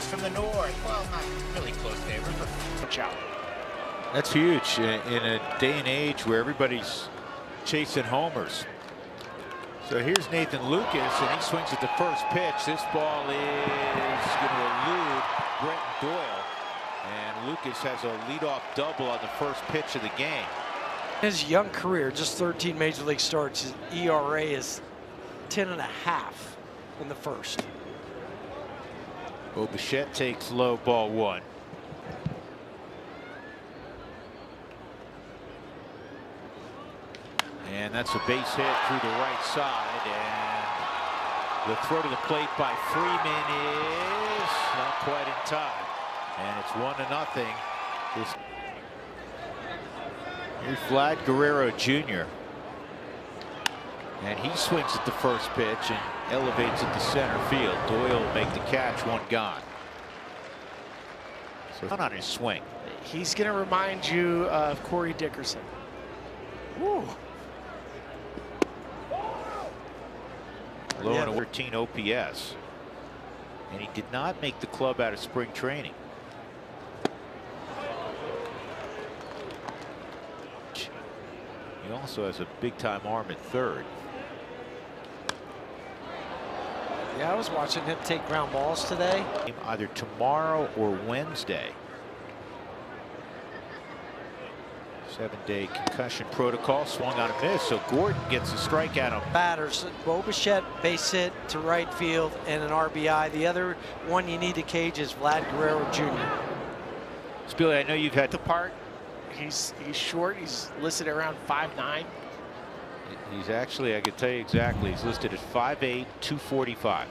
from the north. Well, not really close neighbors, but watch out. That's huge in a day and age where everybody's chasing homers. So here's Nathan Lucas, and he swings at the first pitch. This ball is going to elude Brent Doyle, and Lucas has a leadoff double on the first pitch of the game. His young career, just 13 major league starts, his ERA is 10.5 in the first. Bichette takes low, ball one. And that's a base hit through the right side, and the throw to the plate by Freeman is not quite in time, and it's 1-0. Here's Vlad Guerrero Jr. and he swings at the first pitch and elevates it to center field. Doyle will make the catch, one gone. So on his swing. He's going to remind you of Corey Dickerson. Woo. Low in a 13 OPS, and he did not make the club out of spring training. He also has a big-time arm at third. Yeah, I was watching him take ground balls today. Either tomorrow or Wednesday. 7-day concussion protocol, swung on a miss, so Gordon gets a strikeout on Batters, Bichette base hit to right field and an RBI. The other one you need to cage is Vlad Guerrero Jr. Spilly, I know you've had The part, he's short. He's listed around 5'9". He's actually, I can tell you exactly, he's listed at 5'8", 245.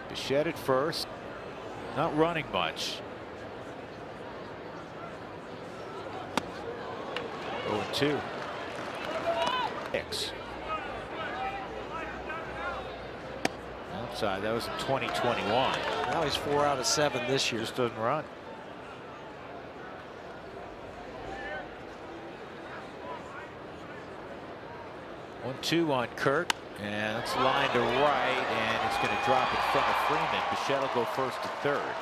Bichette at first, not running much. 0-2. Outside, that was in 2021. Now he's 4 out of 7 this year. Just doesn't run. One, two on Kurt, and it's lined to right, and it's going to drop in front of Freeman. Bichette will go first to third.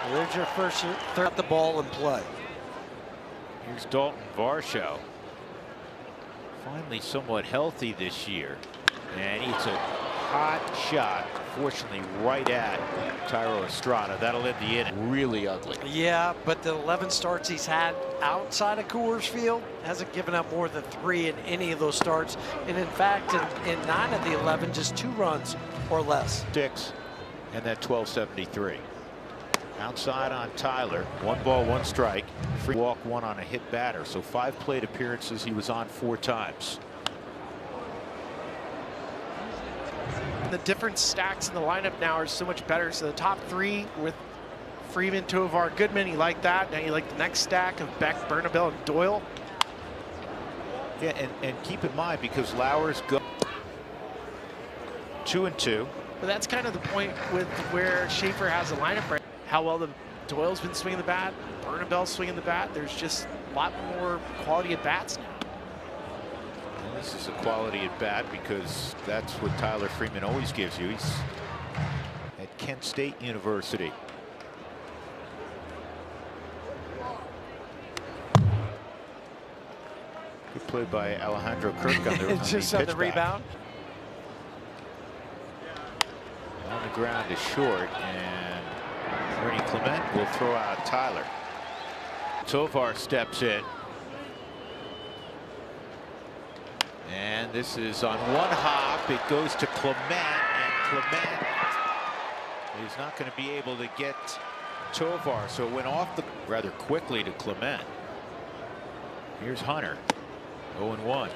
Well, there's your first third the ball in play. Here's Dalton Varsho. Finally somewhat healthy this year. And it's a hot shot, fortunately right at Tyro Estrada. That'll end the inning. Really ugly. Yeah, but the 11 starts he's had outside of Coors Field hasn't given up more than 3 in any of those starts. And in fact, in 9 of the 11, just 2 runs or less. 6 and that 1273. Outside on Tyler, 1 ball, 1 strike. Free walk, 1 on a hit batter. So 5 plate appearances, he was on 4 times. The different stacks in the lineup now are so much better. So the top 3 with Freeman, Tovar, Goodman, you like that. Now you like the next stack of Beck, Bernabel, and Doyle. Yeah, and keep in mind, because Lauer's go 2-2. But that's kind of the point with where Schaefer has a lineup right. How well the Doyle's been swinging the bat, Bernabel's swinging the bat. There's just a lot more quality at bats now. And this is a quality at bat because that's what Tyler Freeman always gives you. He's at Kent State University. Good play by Alejandro Kirk on the Just on the rebound. On the ground is short, and Ernie Clement will throw out Tyler. Tovar steps in. And this is on 1 hop. It goes to Clement, and Clement is not going to be able to get Tovar. So it went off the rather quickly to Clement. Here's Hunter. 0-1.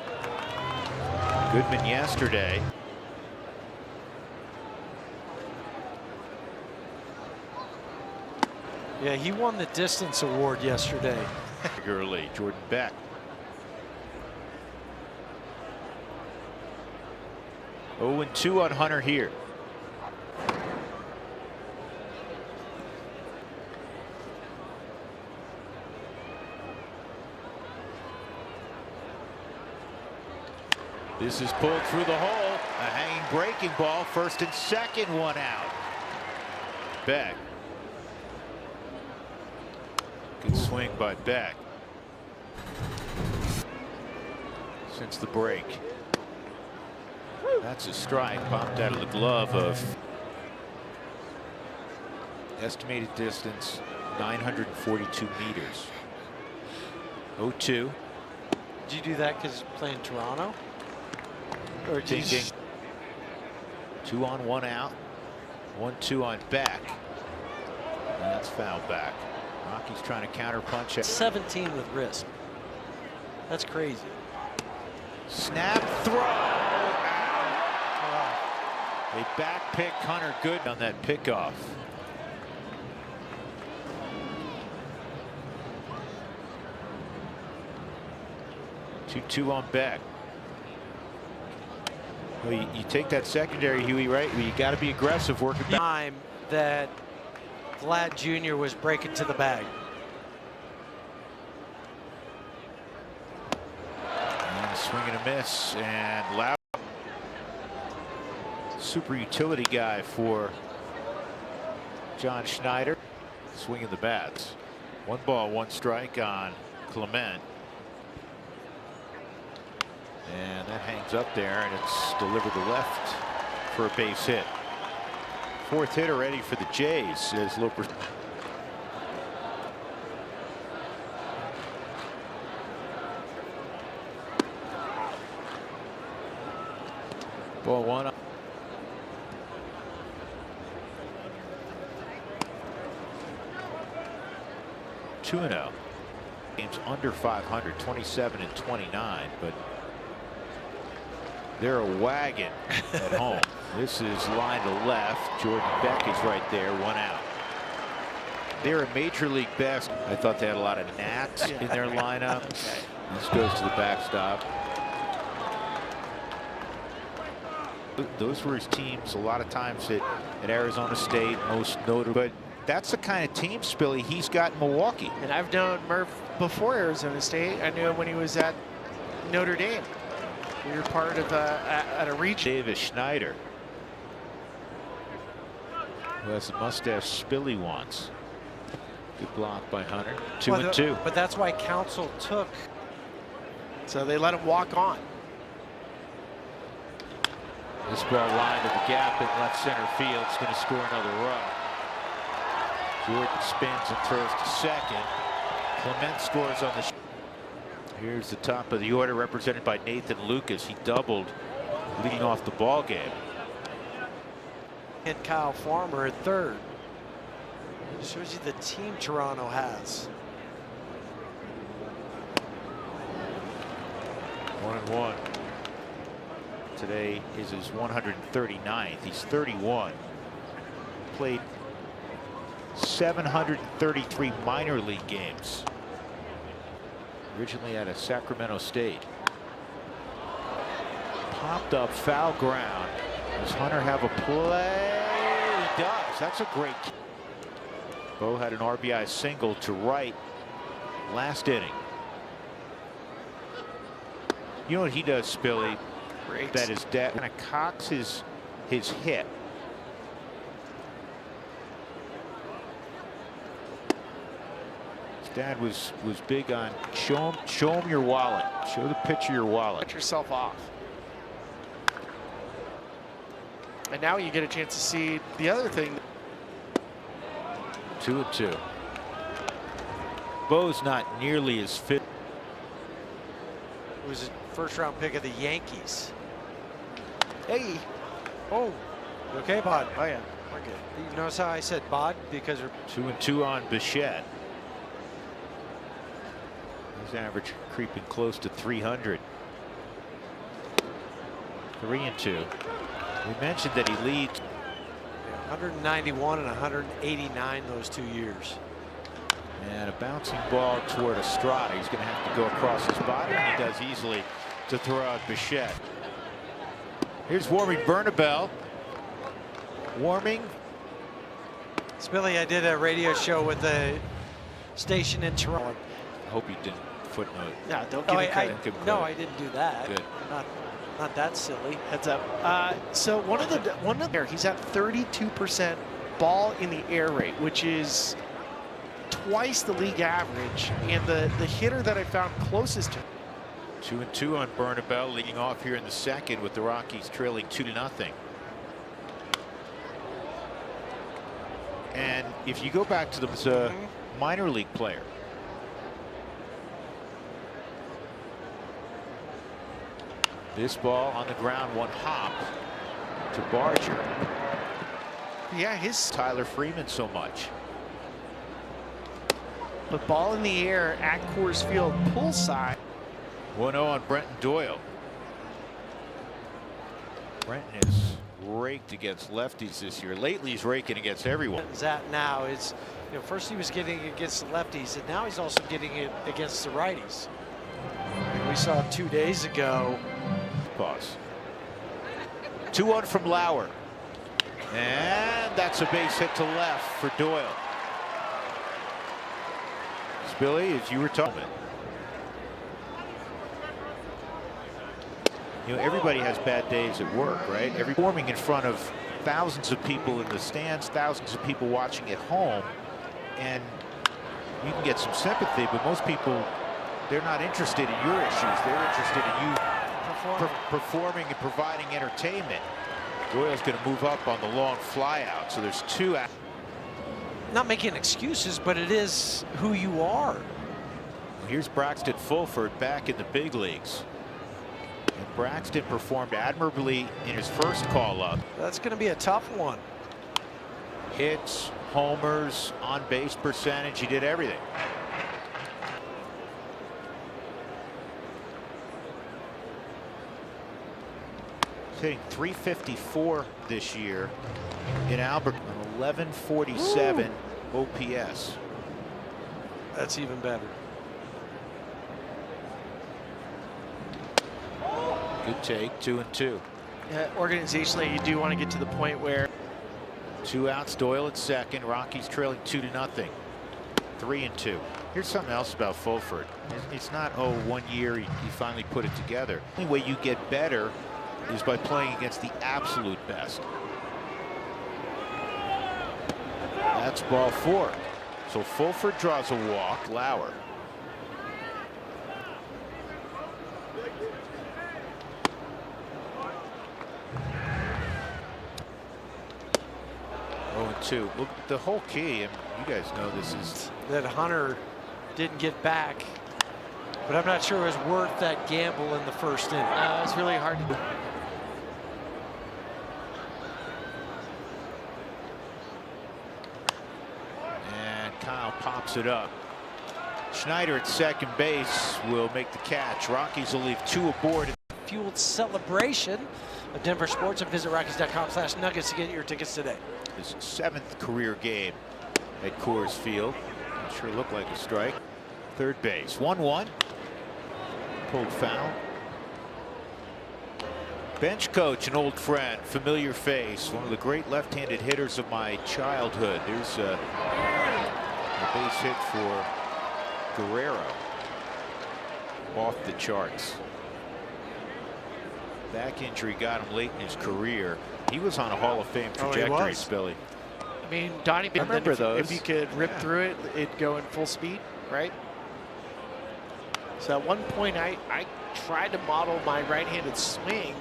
Goodman yesterday. Yeah, he won the distance award yesterday. Early, Jordan Beck. 0-2 on Hunter here. This is pulled through the hole. hanging breaking ball, first and second, one out. Beck. Good swing by Beck. Since the break. That's a strike, popped out of the glove of estimated distance 942 meters. 0-2. Did you do that because you're playing Toronto? Or did you Ding, ding. 2 on, 1 out. 1-2 on Beck. And that's foul back. Rockies trying to counter punch it. 17 with wrist. That's crazy. Snap throw. They back pick Hunter Good on that pickoff. Two on Beck. Well, you take that secondary, Huey, right? Well, you got to be aggressive, working back. Time that Vlad Jr. was breaking to the bag. And a swing and a miss, and loud. Super utility guy for John Schneider. Swinging the bats. 1 ball, 1 strike on Clement. And that hangs up there, and it's delivered to left for a base hit. 4th hit already for the Jays as Loper. Ball 1. 2-0. Games under 500, 27 and 29, but they're a wagon at home. This is line to left. Jordan Beck is right there, 1 out. They're a major league best. I thought they had a lot of gnats in their lineup. Okay. This goes to the backstop. Those were his teams a lot of times at Arizona State, most notable. But that's the kind of team, Spilly, he's got in Milwaukee. And I've known Murph before Arizona State. I knew him when he was at Notre Dame. We were part of at a reach. Davis Schneider, who has the mustache Spilly wants. Good block by Hunter. 2-2. But that's why Council took. So they let him walk on. This ball lined to the gap in left center field. It's going to score another run. Jordan spins and throws to second. Clement scores on the. Here's the top of the order, represented by Nathan Lucas. He doubled, leading off the ball game. And Kyle Farmer at third. It shows you the team Toronto has. 1-1. Today is his 139th. He's 31. Played 733 minor league games. Originally out of Sacramento State. Popped up foul ground. Does Hunter have a play? He does. That's a great. Bo had an RBI single to right last inning. You know what he does, Spilly? Breaks. That his dad kind of cocks his hip. His dad was big on show him your wallet. Show the pitcher your wallet. Let yourself off. And now you get a chance to see the other thing. 2-2. Bo's not nearly as fit. It was a first-round pick of the Yankees. Hey. Oh, you okay, Bod? Oh yeah. We're good. You notice how I said Bod because we're 2-2 on Bichette. His average creeping close to 300. 3-2. We mentioned that he leads 191 and 189 those 2 years. and a bouncing ball toward Estrada. He's going to have to go across his body, and he does easily to throw out Bichette. Here's warming Bernabel. Warming. Spilly, I did a radio show with the station in Toronto. I hope you didn't footnote. Yeah, don't No, give him credit. Give him no, credit. I didn't do that. Good. Not, Not that silly. Heads up. So one of the he's at 32% ball in the air rate, which is twice the league average. And the hitter that I found closest to 2-2 on Bernabel, leading off here in the second with the Rockies trailing 2-0. And if you go back to the minor league player. This ball on the ground, one hop to Barger. yeah, his Tyler Freeman so much. but ball in the air at Coors Field poolside. 1-0 on Brenton Doyle. Brenton is raked against lefties this year. Lately, he's raking against everyone. Is that now is, first he was getting it against the lefties, and now he's also getting it against the righties. And we saw 2 days ago. Pause. 2-1 from Lauer. And that's a base hit to left for Doyle. Billy, as you were talking. Everybody has bad days at work, right? Performing in front of thousands of people in the stands, thousands of people watching at home, and you can get some sympathy, but most people, they're not interested in your issues. They're interested in you performing and providing entertainment. Doyle's going to move up on the long flyout, so there's two. Not making excuses, but it is who you are. Here's Braxton Fulford back in the big leagues. And Braxton performed admirably in his first call-up. That's going to be a tough one. Hits, homers, on-base percentage, he did everything. He's hitting .354 this year in Albert, an 1147 OPS. That's even better. Good take, 2-2. Organizationally, you do want to get to the point where 2 outs, Doyle at second. Rockies trailing 2-0. 3-2. Here's something else about Fulford. It's not, 1 year he finally put it together. The only way you get better is by playing against the absolute best. That's ball 4. So Fulford draws a walk. Lauer. Two. Look, the whole key, and you guys know this is that Hunter didn't get back, but I'm not sure it was worth that gamble in the first inning. it's really hard to do. And Kyle pops it up. Schneider at second base will make the catch. Rockies will leave 2 aboard. Fueled celebration of Denver sports, and visit Rockies.com/nuggets to get your tickets today. His 7th career game at Coors Field. Sure looked like a strike. Third base, 1-1. Pulled foul. Bench coach, an old friend, familiar face, one of the great left-handed hitters of my childhood. There's a base hit for Guerrero. Off the charts. Back injury got him late in his career. He was on a Hall of Fame trajectory, Billy. I mean, Donnie, I remember those. If you could rip through it, it'd go in full speed, right? So at one point, I tried to model my right-handed swing.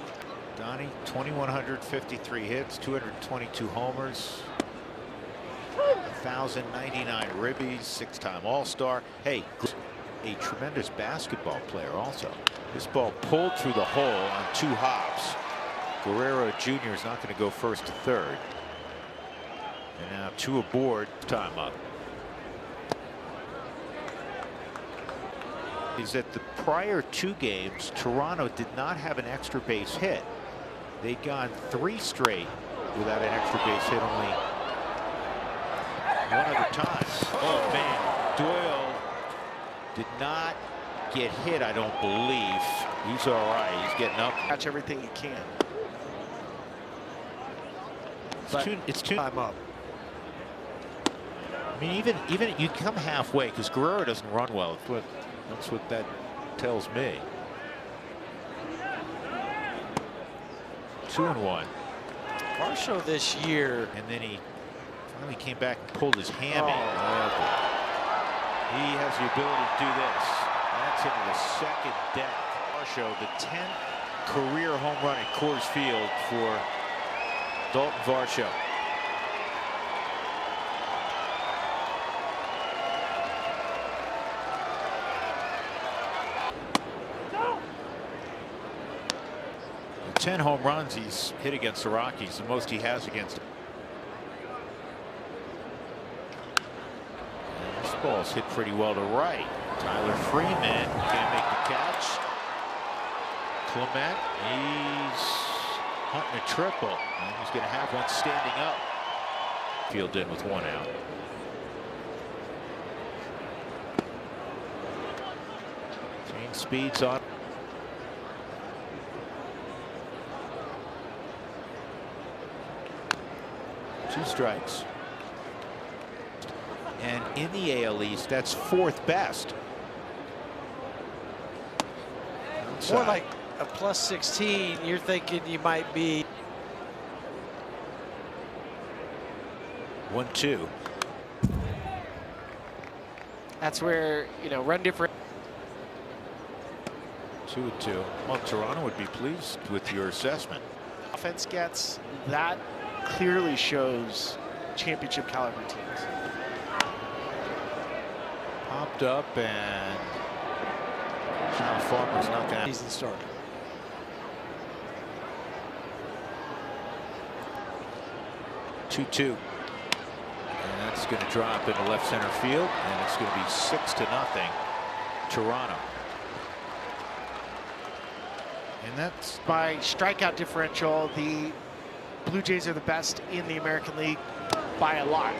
Donnie, 2,153 hits, 222 homers, 1,099 ribbies, 6-time All-Star. Hey, a tremendous basketball player also. This ball pulled through the hole on 2 hops. Guerrero Jr. is not going to go first to third. And now 2 aboard, time up. Is that the prior 2 games, Toronto did not have an extra base hit. They'd gone 3 straight without an extra base hit, only 1 other time. Oh man, Doyle did not get hit, I don't believe. He's all right. He's getting up. Catch everything you can. It's two Time up. I mean, even you come halfway because Guerrero doesn't run well. That's what that tells me. 2-1. Varsho this year. And then he finally came back and pulled his hammy. He has the ability to do this. That's into the second deck. Varsho, the 10th career home run at Coors Field for Dalton Varsho. The 10 home runs he's hit against the Rockies, the most he has against them. And this ball's hit pretty well to right. Tyler Freeman can't make the catch. Clement, he's hunting a triple, and he's going to have one standing up. Field in with 1 out. Change speeds on. 2 strikes. And in the AL East, that's 4th best. Outside. More like a plus 16. You're thinking you might be 1-2. That's where, you know, run different. 2-2. Well, Toronto would be pleased with your assessment. Offense gets, that clearly shows championship caliber teams. Popped up, and John Farmer's not going to. season start. Two-2. And that's going to drop into left center field, and it's going to be 6-0 Toronto. And that's By strikeout differential, the Blue Jays are the best in the American League by a lot.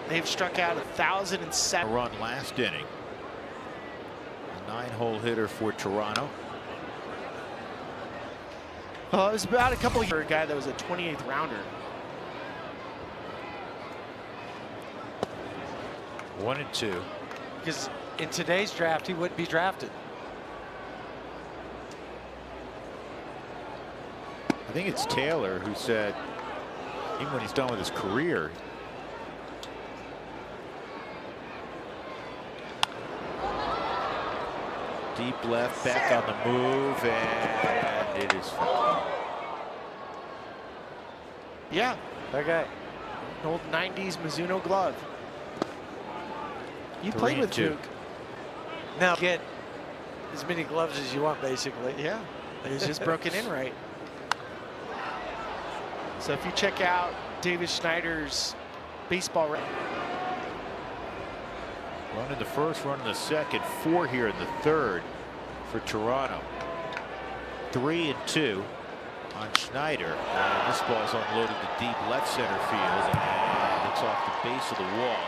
They've struck out 1,007. a run last inning. A 9-hole hitter for Toronto. It was about a couple of years for a guy that was a 28th rounder. 1-2. Because in today's draft, he wouldn't be drafted. I think it's Taylor who said, even when he's done with his career, deep left, back on the move, and it is foul. Yeah, Okay. an old 90s Mizuno glove. You played with 3-2. Duke. Now get as many gloves as you want, basically. Yeah, it was just broken in right. So if you check out David Schneider's baseball record. Run in the first, run in the second, 4 here in the third for Toronto. 3-2 on Schneider. This ball's unloaded to deep left center field, and it's off the base of the wall.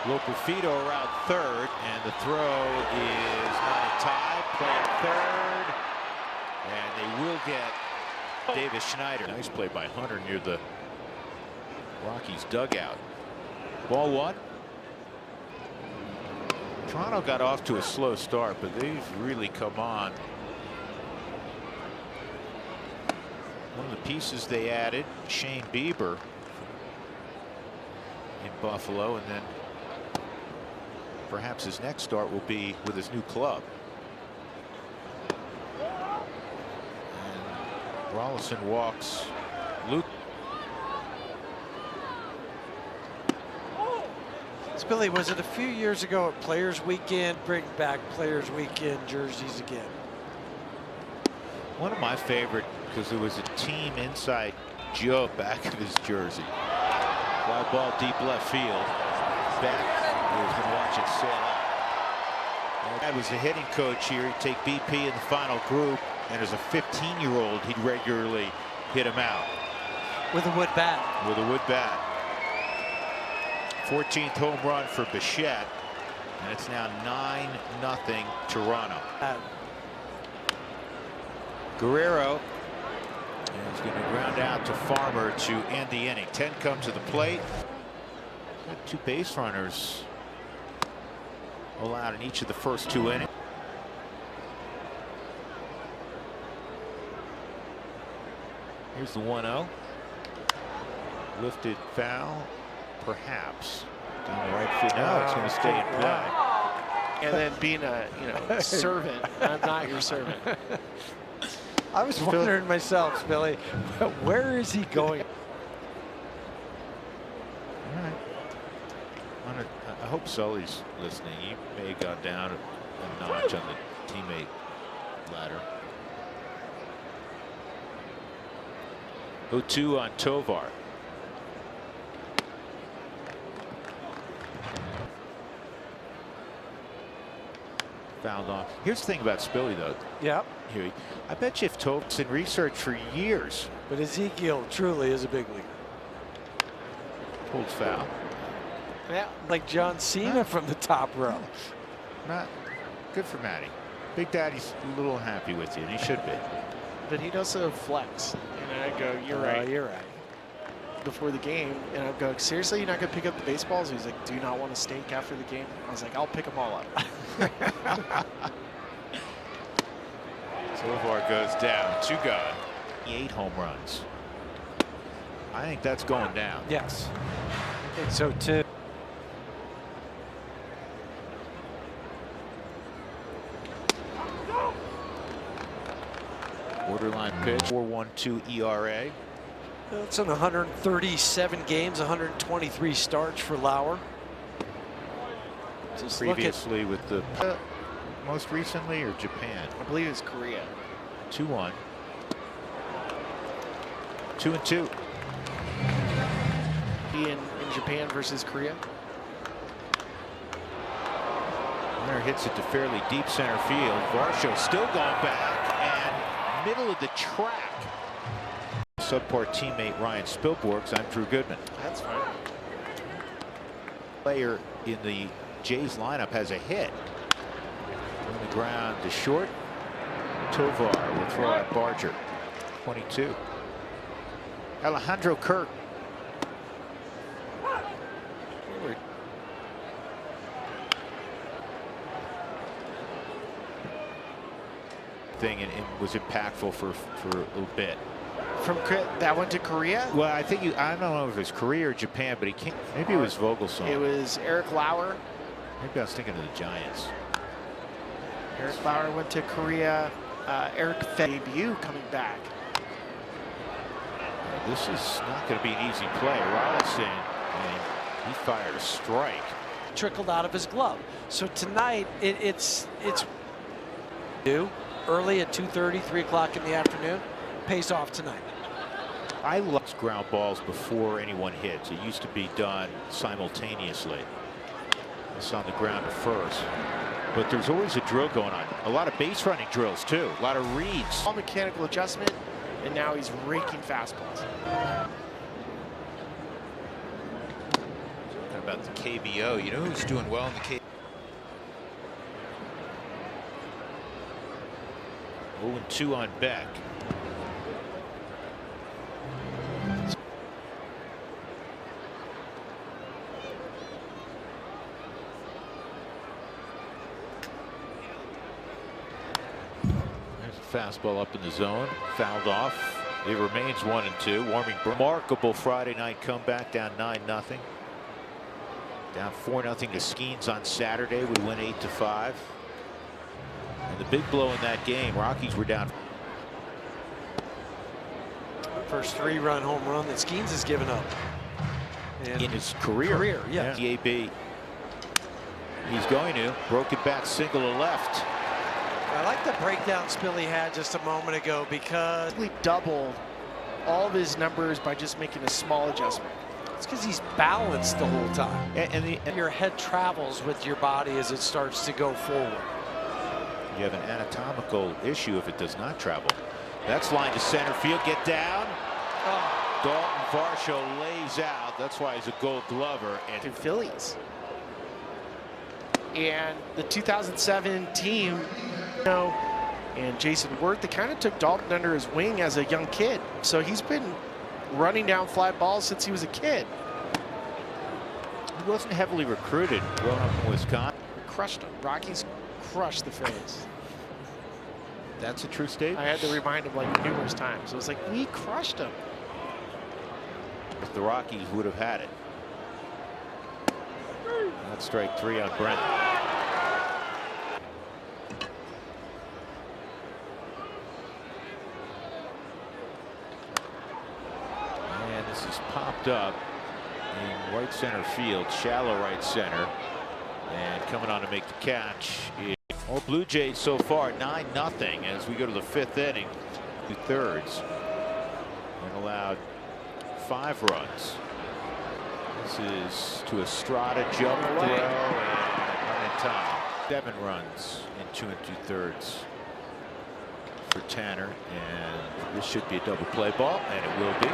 Lopofito around third, and the throw is not in time. Play at third, and they will get Davis Schneider. Nice play by Hunter near the Rockies dugout. Ball 1. Toronto got off to a slow start, but they've really come on. One of the pieces they added, Shane Bieber in Buffalo, and then perhaps his next start will be with his new club. And Rollison walks Luke. Billy, was it a few years ago at Players Weekend, bring back Players Weekend jerseys again? One of my favorite, because there was a team inside Joe back of his jersey. Fly ball deep left field. Back, he's going to watch it sail out. Dad was a hitting coach here. He'd take BP in the final group, and as a 15-year-old, he'd regularly hit him out. With a wood bat. With a wood bat. 14th home run for Bichette, and it's now 9-0 Toronto. Guerrero is going to ground out to Farmer to end the inning. 10 come to the plate. Got 2 base runners allowed in each of the first 2 innings. Here's the 1-0. Lifted foul, perhaps. Down the right field. No, it's going to stay in play. And then being a servant. I'm not your servant. I was wondering myself, Billy, where is he going? All right. I hope Sully's listening. He may have gone down a notch on the teammate ladder. 0-2 on Tovar. Fouled off. Here's the thing about Spilly, though. Yep. Huey, I bet you if Tovar's in research for years. But Ezekiel truly is a big leaguer. Pulled foul. Yeah, like John Cena from the top row. Not good for Matty. Big Daddy's a little unhappy with you, and he should be. But he'd also flex. And I go, you're right. You're right. Before the game, and I'd go, seriously, you're not going to pick up the baseballs? He's like, do you not want a steak after the game? I was like, I'll pick them all up. Tovar goes down. 2 gone. 8 home runs. I think that's going down. Yes. I think so too. Borderline pitch. 4.12 ERA. That's in 137 games, 123 starts for Lauer. Just Previously with the most recently or Japan. I believe it's Korea. 2-1. 2-2. In Japan versus Korea. Runner hits it to fairly deep center field. Varsho still going back and middle of the track. Subpar teammate Ryan Spilborghs. I'm Drew Goodman. That's fine. Player in the Jays lineup has a hit. On the ground to short. Tovar will throw at Barger. 22. Alejandro Kirk. Thing and was impactful for a little bit. From that went to Korea? Well, I think I don't know if it was Korea or Japan, but he came. Maybe it was Vogelsong. It was Eric Lauer. Maybe I was thinking of the Giants. Eric Lauer went to Korea. Eric debut coming back. This is not going to be an easy play. Rolison, and he fired a strike. trickled out of his glove. So tonight it's due early at 2:30, 3 o'clock in the afternoon. Pays off tonight. I love ground balls before anyone hits. It used to be done simultaneously. It's on the ground at first. But there's always a drill going on. A lot of base running drills too. A lot of reads. All mechanical adjustment, and now he's raking fastballs. Talking about the KBO. You know who's doing well in the KBO? 0-2 on Beck. Fastball up in the zone, fouled off. It remains 1-2. Warming, remarkable Friday night comeback, down 9-0. Down 4-0 to Skeens on Saturday. We win 8-5. And the big blow in that game, Rockies were down. First 3-run home run that Skeens has given up In his career. Yeah. DAB. He's going to. Broken bat single to left. I like the breakdown Spilly had just a moment ago because He doubled all of his numbers by just making a small adjustment. it's because he's balanced the whole time. And Your head travels with your body as it starts to go forward. you have an anatomical issue if it does not travel. That's line to center field. Get down. Oh. Dalton Varsho lays out. That's why he's a Gold Glover. To And Phillies. And the 2007 team, and Jason Wirth, they kind of took Dalton under his wing as a young kid. So he's been running down fly balls since he was a kid. he wasn't heavily recruited growing up in Wisconsin. Crushed them. Rockies crushed the Phillies. That's a true statement. I had to remind him like numerous times. It was like, we crushed him. The Rockies would have had it. That's strike 3 on Brent. And this is popped up in right center field, shallow right center. And coming on to make the catch is all Blue Jays so far 9-0 as we go to the 5th inning, 2/3, and allowed 5 runs. This is to Estrada, jump throw, and run in time. 7 runs in 2 2/3 for Tanner, and this should be a double play ball, and it will be.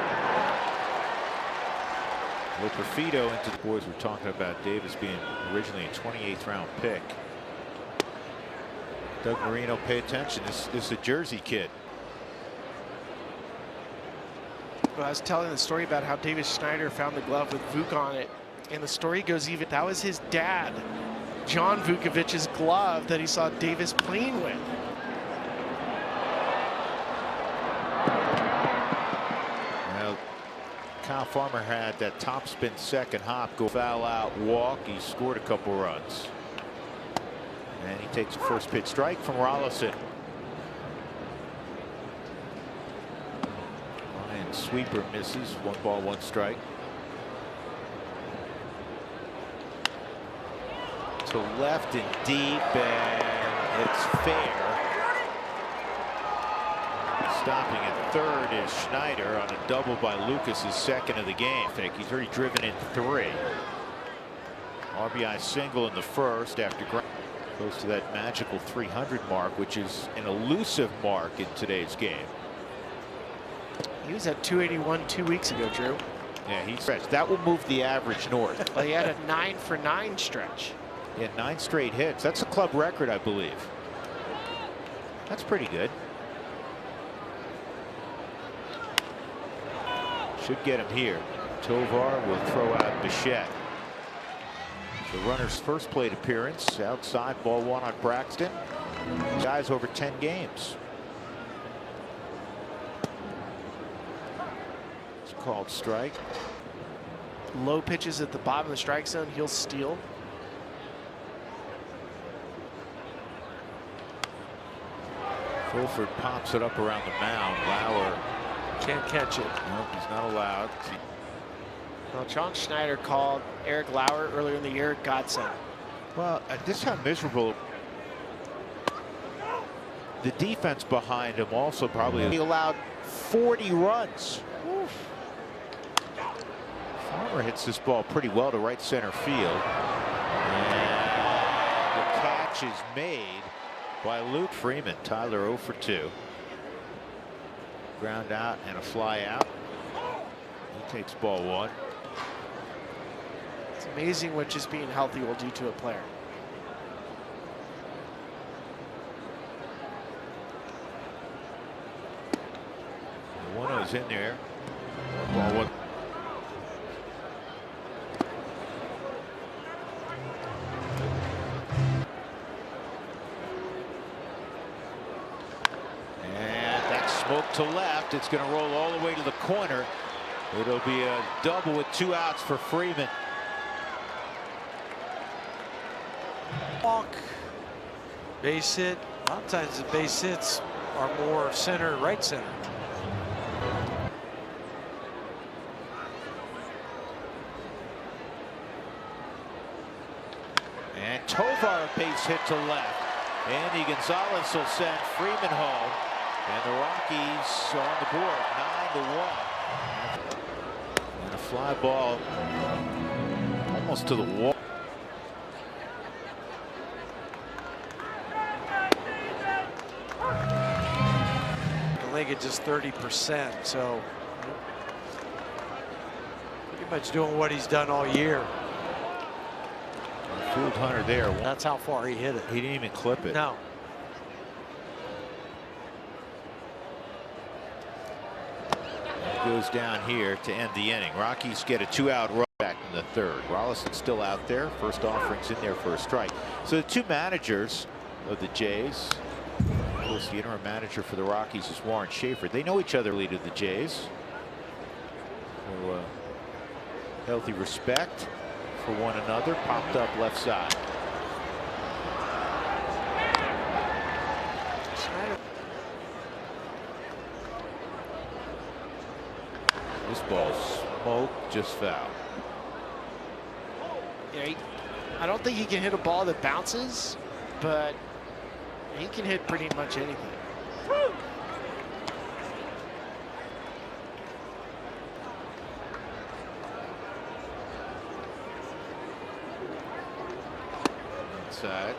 Loperfido into the boys. We're talking about Davis being originally a 28th round pick. Doug Marino, pay attention. This is a Jersey kid. Well, I was telling the story about how Davis Schneider found the glove with Vuk on it, and the story goes even that was his dad, John Vukovic's glove that he saw Davis playing with. Well, Kyle Farmer had that topspin second hop go foul out walk. He scored a couple runs, and he takes a first pitch strike from Rollison. Sweeper misses. 1 ball, 1 strike. To left and deep, and it's fair. Stopping at third is Schneider on a double by Lucas, his second of the game. I think he's already driven in 3. RBI single in the first after close to that magical 300 mark, which is an elusive mark in today's game. He was at 281 2 weeks ago, Drew. Yeah, he's stretched. That will move the average north. Well, he had a 9 for 9 stretch. He had 9 straight hits. That's a club record, I believe. That's pretty good. Should get him here. Tovar will throw out Bichette. The runner's first plate appearance outside, ball 1 on Braxton. Guy's over 10 games. Called strike. Low pitches at the bottom of the strike zone, he'll steal. Fulford pops it up around the mound. Lauer Can't catch it. nope, he's not allowed. Well, John Schneider called Eric Lauer earlier in the year godsend. Well, this is how miserable the defense behind him also probably. He allowed 40 runs. Oof. Farmer hits this ball pretty well to right center field. And the catch is made by Luke Freeman. Tyler 0 for 2. Ground out and a fly out. He takes ball 1. It's amazing what just being healthy will do to a player. The 1-0's in there. Ball 1. Smoke to left. It's going to roll all the way to the corner. It'll be a double with 2 outs for Freeman. Walk, base hit. A lot of times the base hits are more center, right center. And Tovar a base hit to left. Andy Gonzalez will send Freeman home. And the Rockies are on the board, 9-1. And a fly ball almost to the wall. The league at just 30%, so pretty much doing what he's done all year. Fooled Hunter there. That's how far he hit it. He didn't even clip it. No. Goes down here to end the inning. Rockies get a 2-out run back in the 3rd. Rollison's still out there. First offering's in there for a strike. So the 2 managers of the Jays course, the interim manager for the Rockies is Warren Schaefer. They know each other, lead of the Jays. So healthy respect for one another. Popped up left side. This ball's smoked, just foul. Yeah, I don't think he can hit a ball that bounces, but he can hit pretty much anything. Inside.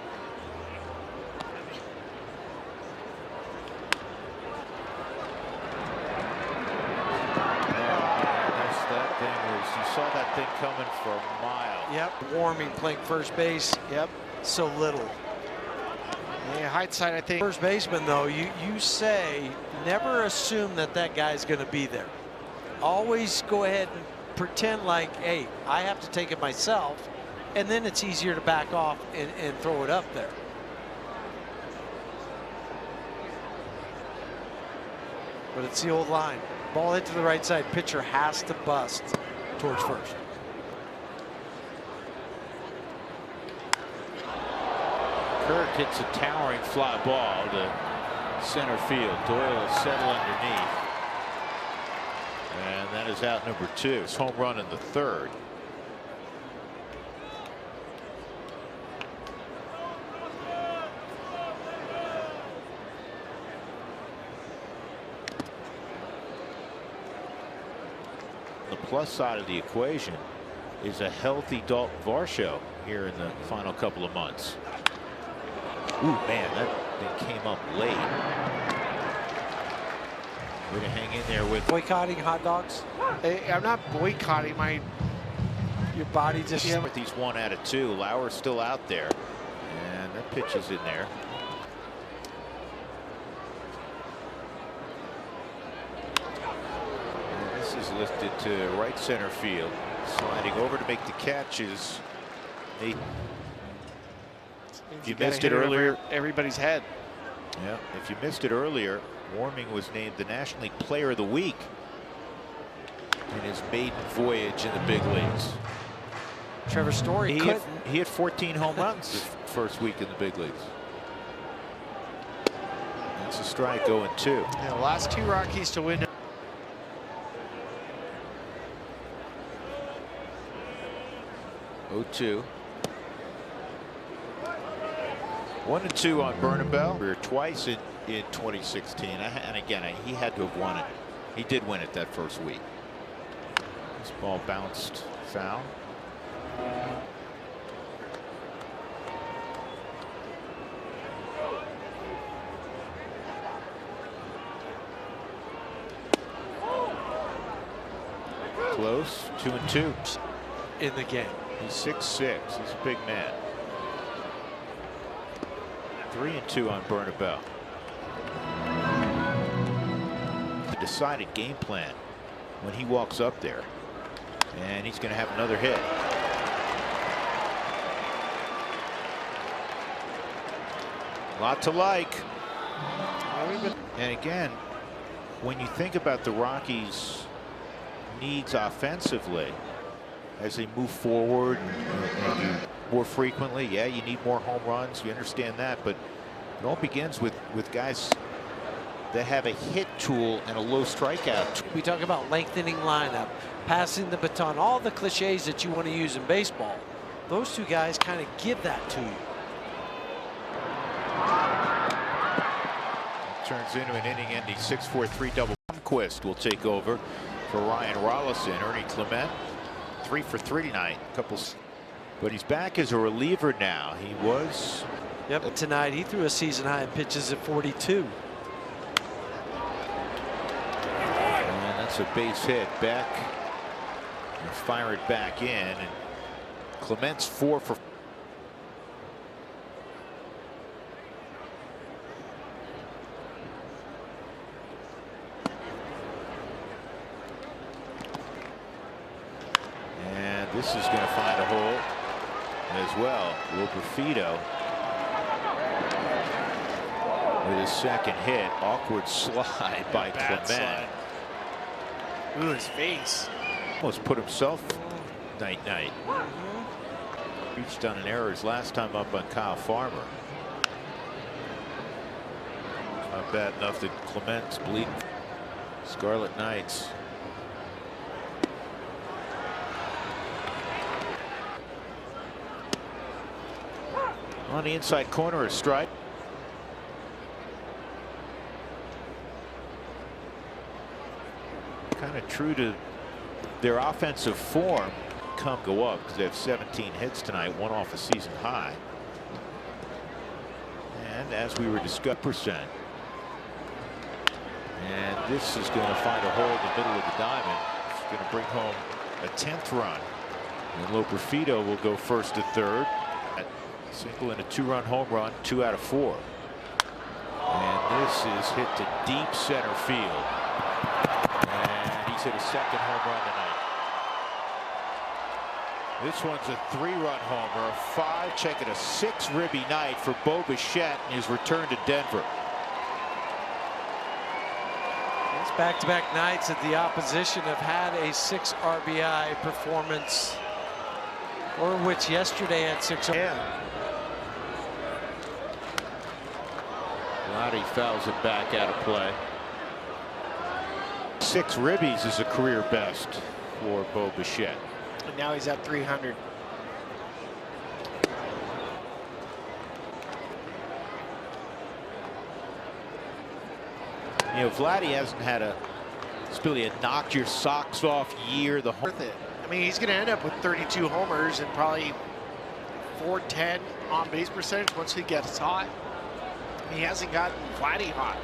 You saw that thing coming for a mile. Yep, Warming playing first base. Yep. So little. Yeah, hindsight, I think. First baseman, though, you say never assume that that guy's going to be there. Always go ahead and pretend like, hey, I have to take it myself, and then it's easier to back off and throw it up there. But it's the old line. Ball hit to the right side. Pitcher has to bust towards first. Kirk hits a towering fly ball to center field. Doyle will settle underneath. And that is out number 2. It's home run in the 3rd. The plus side of the equation is a healthy Dalton Varsho here in the final couple of months. Ooh, man, that thing came up late. Way to hang in there with Boycotting hot dogs? Hey, I'm not boycotting. Your body just... Yeah, with these 1 out of 2. Lauer's still out there. And that pitch is in there. And this is lifted to right center field. Sliding over to make the catch is Nate. If you missed it earlier, everybody's head. Yeah, if you missed it earlier, Warming was named the National League Player of the Week in his maiden voyage in the big leagues. Trevor Story. He hit 14 home runs the first week in the big leagues. That's a strike, 0-2. Yeah, the last 2 Rockies to win. 0-2. 1-2 on Bernabel. We were twice in 2016, and again, he had to have won it. He did win it that first week. This ball bounced foul. Close. 2-2 in the game. He's 6'6". He's a big man. 3-2 on Bernabel. The decided game plan when he walks up there, and he's going to have another hit. A lot to like. And again, when you think about the Rockies' needs offensively as they move forward and more frequently, yeah, you need more home runs. You understand that, but it all begins with guys that have a hit tool and a low strikeout. We talk about lengthening lineup, passing the baton, all the cliches that you want to use in baseball. Those 2 guys kind of give that to you. It turns into an inning-ending 6-4-3 double. Quist will take over for Ryan Rollison. Ernie Clement 3 for 3 tonight. But he's back as a reliever now. He was. Yep. Tonight he threw a season high in pitches at 42. And that's a base hit. Beck will fire it back in. And Clement's 4 for. And this is going to find a hole as well. Wilper Fido with his second hit. Awkward slide by Bad Clement. slide. Ooh, his face. Almost put himself night-night. Reached on an error his last time up on Kyle Farmer. Not bad enough that Clement's bleeding. Scarlet Knights. On the inside corner, a strike. Kind of true to their offensive form. Go up because they have 17 hits tonight, one off a season high. And as we were discussing, and this is going to find a hole in the middle of the diamond. It's going to bring home a 10th run. And Loperfido will go first to third. Single and a 2-run home run, 2 out of 4. And this is hit to deep center field. And he's hit a second home run tonight. This one's a 3-run homer, a 5, check it, a 6 ribby night for Bo Bichette in his return to Denver. It's back-to-back nights that the opposition have had a 6 RBI performance, or which yesterday had 6. Yeah. Lottie fouls it back out of play. 6 ribbies is a career best for Bo Bichette. And now he's at 300. You know, Vladdy hasn't had it's really a knock your socks off year. Worth it. I mean, he's going to end up with 32 homers and probably 410 on base percentage once he gets hot. He hasn't gotten Vladdy hot.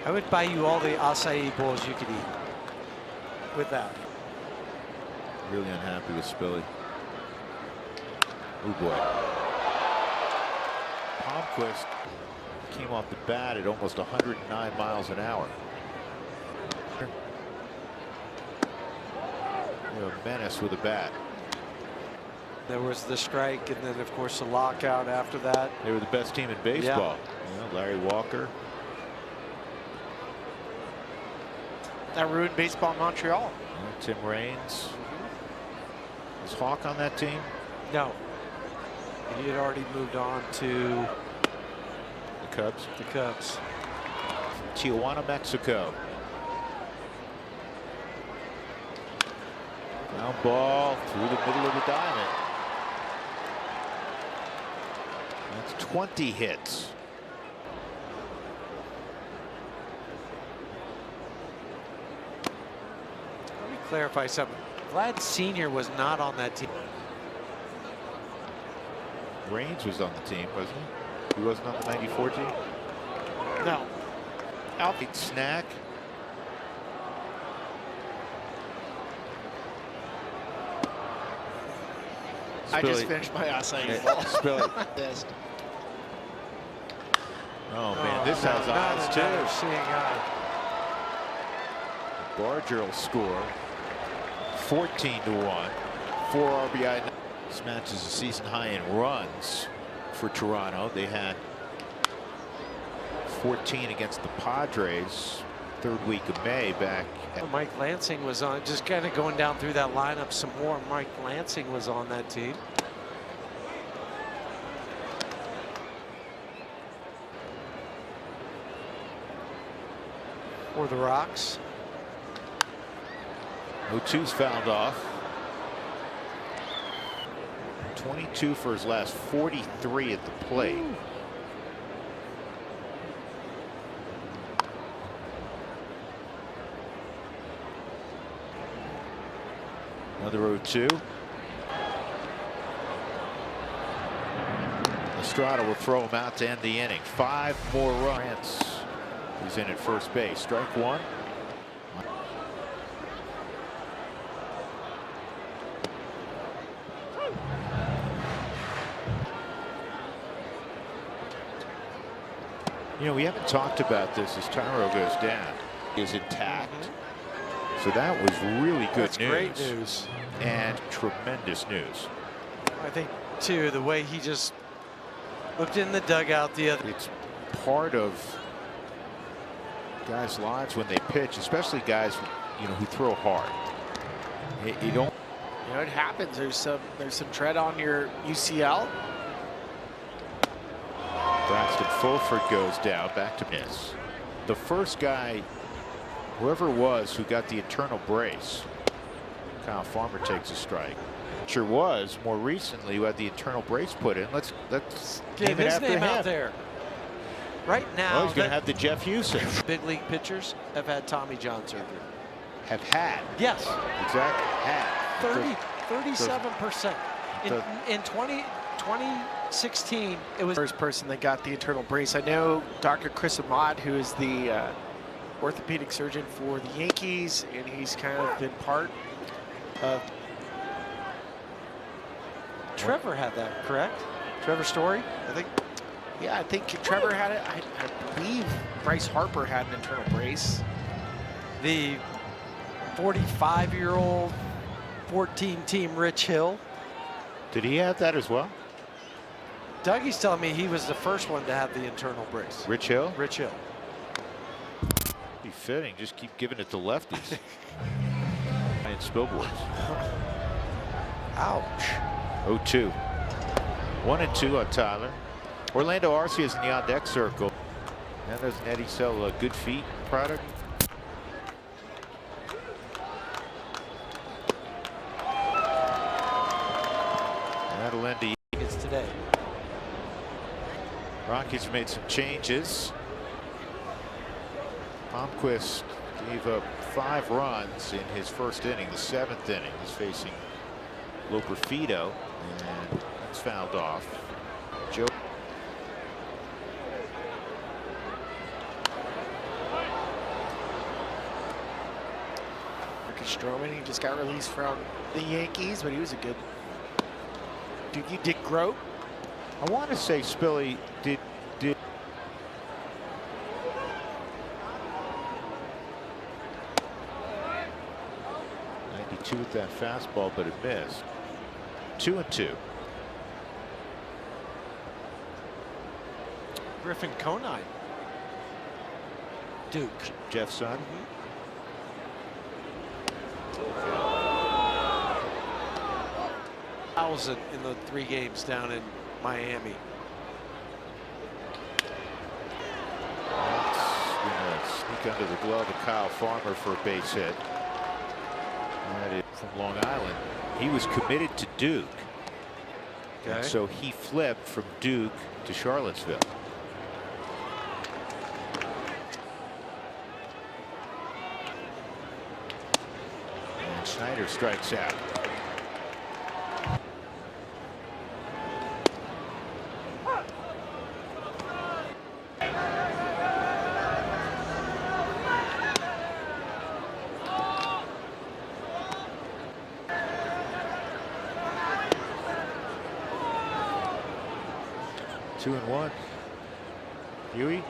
I would buy you all the acai bowls you could eat with that. Really unhappy with Spilly. Oh boy. Palmquist came off the bat at almost 109 miles an hour. A menace with a bat. There was the strike, and then of course the lockout after that. They were the best team in baseball. You know, Larry Walker. That ruined baseball in Montreal. Tim Raines. Is Hawk on that team? No. He had already moved on to The Cubs. the Cubs. Tijuana, Mexico. Ground ball through the middle of the diamond. That's 20 hits. Let me clarify something. Vlad Sr. was not on that team. Raines was on the team, wasn't he? He wasn't on the 94 team? No. Outfield snack. I just Spilly. finished my acai Yeah, bowl. Spilly. Best. Oh man, this has odds too. Seeing eye. Barger will score 14-1. 4 RBI. This match is a season high in runs for Toronto. They had 14 against the Padres 3rd week of May back. Mike Lansing was on, just kind of going down through that lineup some more. Mike Lansing was on that team. For the Rocks. 0-2's fouled off. 22 for his last 43 at the plate. Another 0-2. Estrada will throw him out to end the inning. 5 more runs. He's in at first base. Strike 1. You know, we haven't talked about this as Tyro goes down. Is intact. So that was really good That's news. great news. And tremendous news. I think too, the way he just looked in the dugout the other. It's part of guys' lives when they pitch, especially guys, who throw hard. You don't. It happens. There's some tread on your UCL. Braxton Fulford goes down, back to miss. The first guy, whoever it was, who got the internal brace, Kyle Farmer takes a strike. Sure was more recently who had the internal brace put in. Let's get name it his after name him. out there. Right now, Well, he's going to have the Jeff Houston. big league pitchers have had Tommy John surgery. Have had. Yes. Exactly. Had. 37%. In 2016, it was First person that got the internal brace. I know Dr. Chris Ahmad, who is the orthopedic surgeon for the Yankees, and he's kind of been part of. Trevor had that, correct? Trevor Story, I think. Yeah, I think Trevor had it. I believe Bryce Harper had an internal brace. The 45-year-old 14-team Rich Hill. Did he have that as well? Dougie's telling me he was the first one to have the internal brace. Rich Hill? Rich Hill. Be fitting. Just keep giving it to lefties. And Spilboards. Ouch. 0-2. 1-2 on Tyler. Orlando Arcia is in the on-deck circle. Now doesn't Eddie sell a good feet product? That'll end the. It's today. Rockies made some changes. Palmquist gave up 5 runs in his first inning. The 7th inning. He's facing Loperfido, and that's fouled off. Joe. Stroman, he just got released from the Yankees, but he was a good. Dude, you Dick Grote. I want to say Spilly did 92 with that fastball, but it missed. 2-2. Griffin Conine. Duke. Jeff's son. Thousand in the 3 games down in Miami. That's gonna sneak under the glove of Kyle Farmer for a base hit. That is from Long Island. He was committed to Duke. Okay. And so he flipped from Duke to Charlottesville. And Schneider strikes out. Two and one. Huey.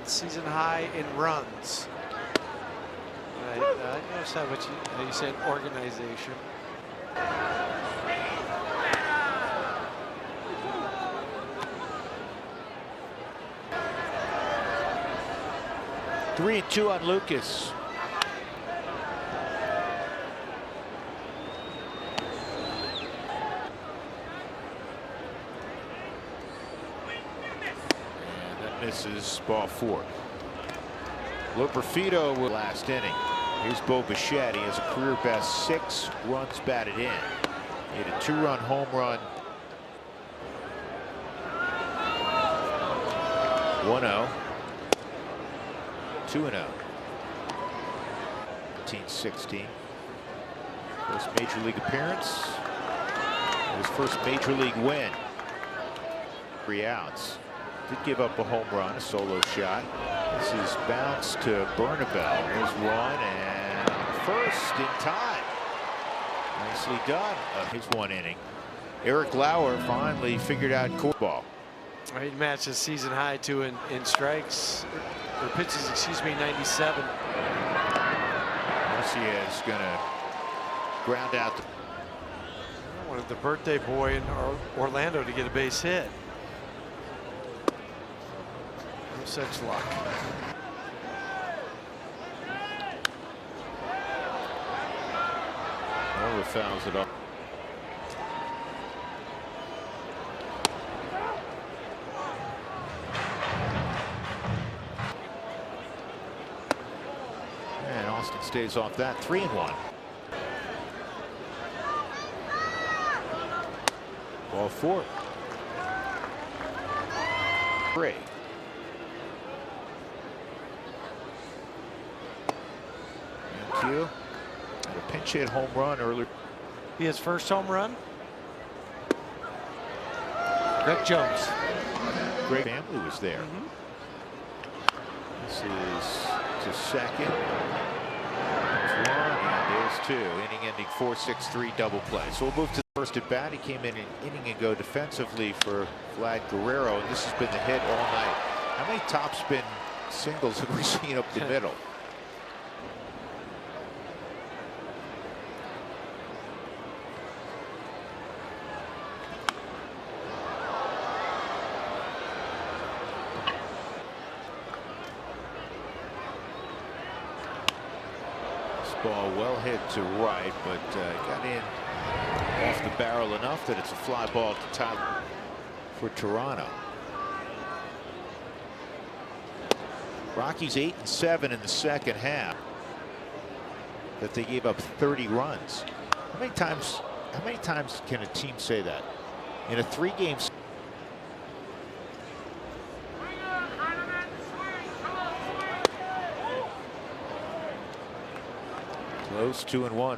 Season high in runs. I noticed how you said organization. Three and 2 on Lucas. Misses ball 4. Loperfido will last inning. Here's Bo Bichette. He has a career best 6 runs batted in. He had a 2-run home run. 1-0. 2-0. 1916. First major league appearance. His first major league win. 3 outs. Did give up a home run, a solo shot. This is bounce to Bernabel. There's one, and first in time. Nicely done. His 1 inning. Eric Lauer finally figured out ball. He matched his season high too in strikes or pitches. Excuse me, 97. Garcia is going to ground out. One wanted the birthday boy in Orlando to get a base hit. No such luck. Nova fouls it up. And Austin stays off that. 3-1. Ball 4. 3. Thank you. And a pinch hit home run earlier. His first home run. Greg Jones. Great family was there. This is to second. There's 1 and there's 2. Inning-ending 4-6-3 double play. So we'll move to the first at bat. He came in an inning ago defensively for Vlad Guerrero, and this has been the hit all night. How many top spin singles have we seen up the middle? Ball well hit to right, but got in off the barrel enough that it's a fly ball to top for Toronto. Rockies 8-7 in the second half. That they gave up 30 runs. How many times can a team say that in a 3-game? Close, 2-1.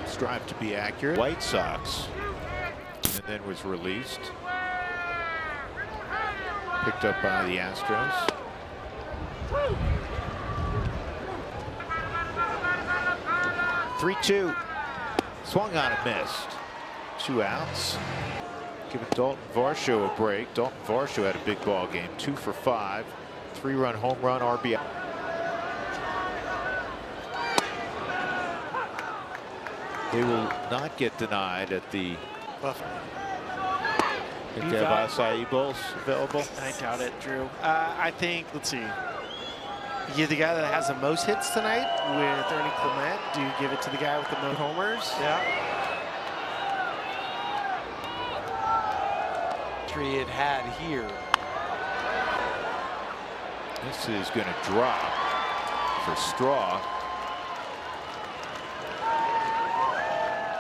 Strive to be accurate. White Sox, and then was released. Picked up by the Astros. Three-2. Swung on and missed. 2 outs. Giving Dalton Varsho a break. Dalton Varsho had a big ball game. 2 for 5. 3-run home run RBI. They will not get denied at the. Think they have acai bowls available? I doubt it, Drew. I think, let's see. You the guy that has the most hits tonight with Ernie Clement. Do you give it to the guy with the most homers? Yeah. 3 it had here. This is going to drop for Straw.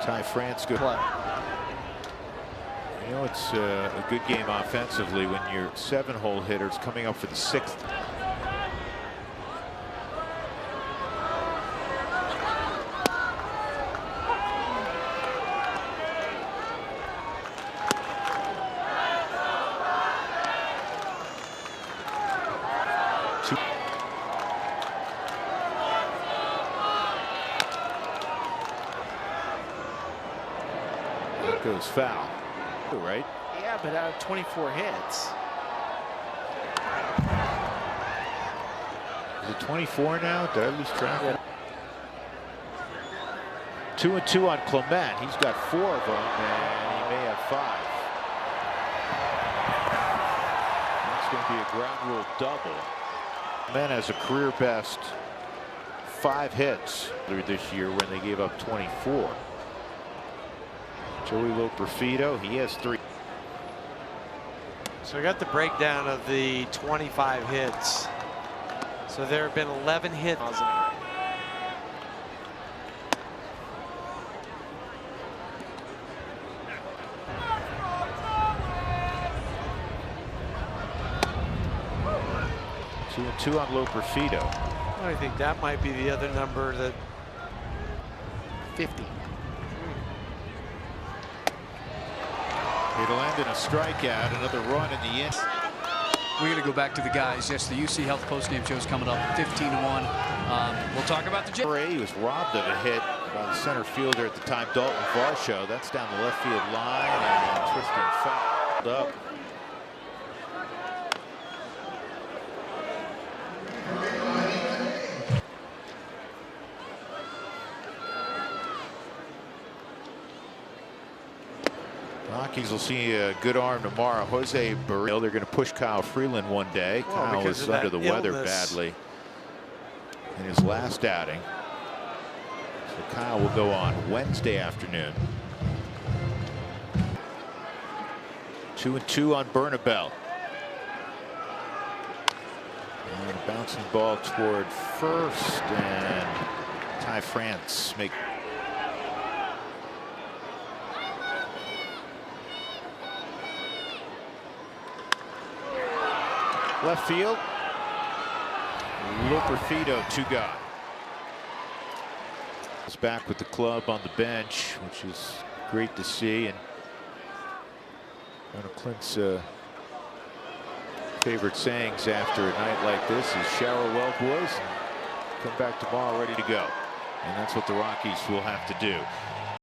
Ty France good play. You know, it's a good game offensively when your 7-hole hitters coming up for the 6th. That goes foul. Right? Yeah, but out of 24 hits. Is it 24 now? Did I lose track? Yeah. 2-2 on Clement. He's got 4 of them, and he may have 5. That's going to be a ground rule double. Clement has a career best 5 hits this year when they gave up 24. Joey Loperfido, he has 3. So I got the breakdown of the 25 hits. So there have been 11 hits. Two and 2 on Loperfido. I think that might be the other number that 50. It'll end in a strikeout, another run in the end. We're going to go back to the guys. Yes, the UC Health postgame show is coming up 15-1. We'll talk about the He was robbed of a hit by the center fielder at the time, Dalton Varsho. That's down the left field line and twisting foul up. Rockies will see a good arm tomorrow. Jose Barril, they're going to push Kyle Freeland one day. Well, Kyle because was of under that the weather illness. badly in his last outing. So Kyle will go on Wednesday afternoon. 2-2 on Bernabel. And a bouncing ball toward first, and Ty France make. Left field. Loperfido, 2 gone. He's back with the club on the bench, which is great to see. And one of Clint's favorite sayings after a night like this is shower well, boys. Come back tomorrow ready to go. And that's what the Rockies will have to do.